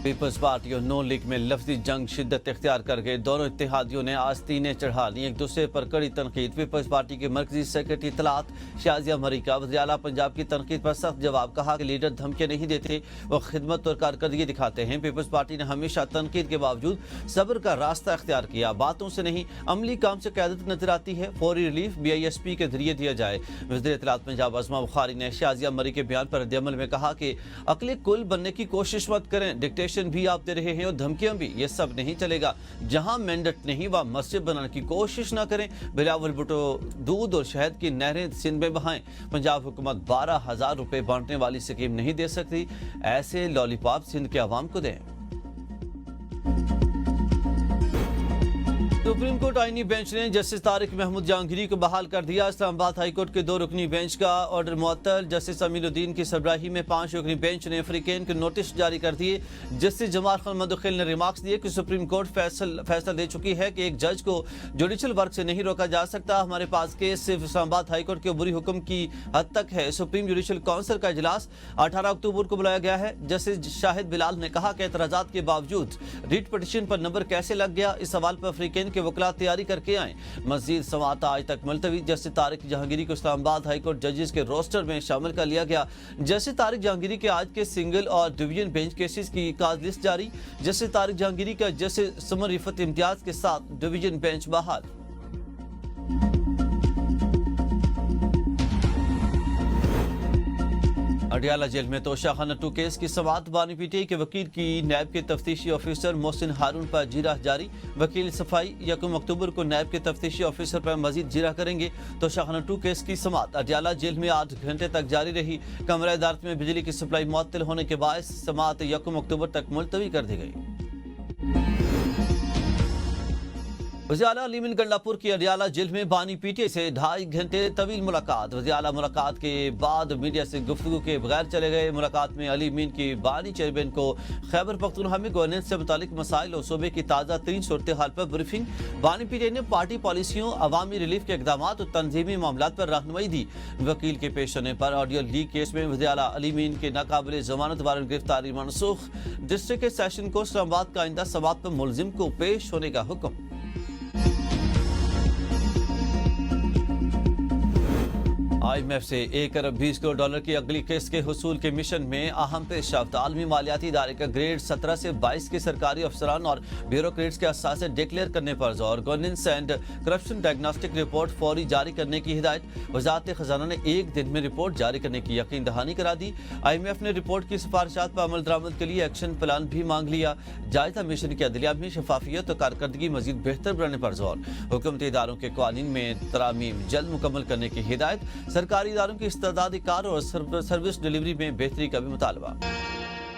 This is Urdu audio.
پیپلز پارٹی اور نون لیگ میں لفظی جنگ شدت اختیار کر گئے. دونوں اتحادیوں نے آستینیں چڑھا لی ایک دوسرے پر کڑی تنقید. پیپلز پارٹی کے مرکزی سیکرٹری اطلاعات شازیہ مری کا وزیر اعلیٰ پنجاب کی تنقید پر سخت جواب. کہا کہ لیڈر دھمکیاں نہیں دیتے, وہ خدمت اور کارکردگی دکھاتے ہیں. پیپلز پارٹی نے ہمیشہ تنقید کے باوجود صبر کا راستہ اختیار کیا. باتوں سے نہیں عملی کام سے قیادت نظر آتی ہے. فوری ریلیف BISP کے ذریعے دیا جائے. وزیر اطلاعات پنجاب عظمہ بخاری نے شازیہ مری کے بیان پر رد عمل میں کہا کہ عقل کل بننے کی کوشش مت کریں. ڈکٹیشن بھی آپ دے رہے ہیں اور دھمکیاں بھی. یہ سب نہیں چلے گا. جہاں مینڈٹ نہیں وہاں مسجد بنانے کی کوشش نہ کریں. بلاول بھٹو دودھ اور شہد کی نہریں سندھ میں بہائیں. پنجاب حکومت 12,000 روپے بانٹنے والی اسکیم نہیں دے سکتی. ایسے لالی پاپ سندھ کے عوام کو دیں. سپریم کورٹ آئینی بینچ نے جسٹس طارق محمود جہانگیری کو بحال کر دیا. اسلام آباد ہائی کورٹ کے 2 رکنی بینچ کا آرڈر معطل. جسٹس امین الدین کی سربراہی میں 5 رکنی بینچ نے فریقین کے نوٹس جاری کر دیے. جسٹس جمال خان مدخل نے ریمارکس دیے کہ سپریم کورٹ فیصلہ دے چکی ہے کہ ایک جج کو جوڈیشل ورک سے نہیں روکا جا سکتا. ہمارے پاس کیس صرف اسلام آباد ہائی کورٹ کے عبوری حکم کی حد تک ہے. سپریم جوڈیشل کونسل کا اجلاس 18 اکتوبر کو بلایا گیا ہے. جسٹس شاہد بلال نے کہا کہ اعتراضات کے باوجود ریٹ پٹیشن پر نمبر کیسے لگ گیا, اس سوال پر فریقین کے وکلاء تیاری کر کے آئیں. مزید سماعت آج تک ملتوی. جسٹس طارق جہانگیری کو اسلام آباد ہائی کورٹ ججز کے روسٹر میں شامل کر لیا گیا. جسٹس طارق جہانگیری کے آج کے سنگل اور ڈویژن بینچ کیسز کی کاز لسٹ جاری. جسٹس طارق جہانگیری کا جسٹس سمر رفت امتیاز کے ساتھ ڈویژن بینچ بحال. اڈیالہ جیل میں توشہ خانہ 2 کیس کی سماعت. بانی پی ٹی آئی کے وکیل کی نیب کے تفتیشی آفیسر محسن ہارون پر جیرہ جاری. وکیل صفائی 1 اکتوبر کو نیب کے تفتیشی آفیسر پر مزید جیرہ کریں گے. توشہ خانہ 2 کیس کی سماعت اڈیالہ جیل میں 8 گھنٹے تک جاری رہی. کمرہ عدالت میں بجلی کی سپلائی معطل ہونے کے باعث سماعت 1 اکتوبر تک ملتوی کر دی گئی. وزیر اعلیٰ علی مین گنڈاپور کی اڈیالہ جیل میں بانی پی ٹی آئی سے 2.5 گھنٹے طویل ملاقات. وزیر اعلیٰ ملاقات کے بعد میڈیا سے گفتگو کے بغیر چلے گئے. ملاقات میں علی مین کی بانی چیئرمین کو خیبر پختونخوا میں گورننس سے متعلق مسائل اور صوبے کی تازہ ترین صورتحال پر بریفنگ. بانی پی ٹی آئی نے پارٹی پالیسیوں, عوامی ریلیف کے اقدامات اور تنظیمی معاملات پر رہنمائی دی. وکیل کے پیش ہونے پر آڈیو لیک کیس میں وزیر اعلیٰ علی مین کے ناقابل ضمانت وارنٹ گرفتاری منسوخ. ڈسٹرکٹ سیشن کو اسلام آباد کا آئندہ سماعت پر ملزم کو پیش ہونے کا حکم. IMF سے $1 ارب 20 کروڑ کی اگلی قسط کے حصول کے مشن میں اہم پیش رفت. عالمی مالیاتی ادارے کا گریڈ 17 سے 22 کے سرکاری افسران اور بیوروکریٹس کے اثاثے ڈکلیئر کرنے پر زور. Governance and corruption diagnostic report فوری جاری کرنے کی ہدایت. وزارت خزانہ نے 1 دن میں رپورٹ جاری کرنے کی یقین دہانی کرا دی. IMF نے رپورٹ کی سفارشات پر عمل درآمد کے لیے ایکشن پلان بھی مانگ لیا. جائزہ مشن کے عدلیہ میں شفافیت اور کارکردگی مزید بہتر بنانے پر زور. حکومتی اداروں کے قوانین میں ترامیم جلد مکمل کرنے کی ہدایت. سرکاری اداروں کی استعداد کار اور سروس ڈیلیوری میں بہتری کا بھی مطالبہ.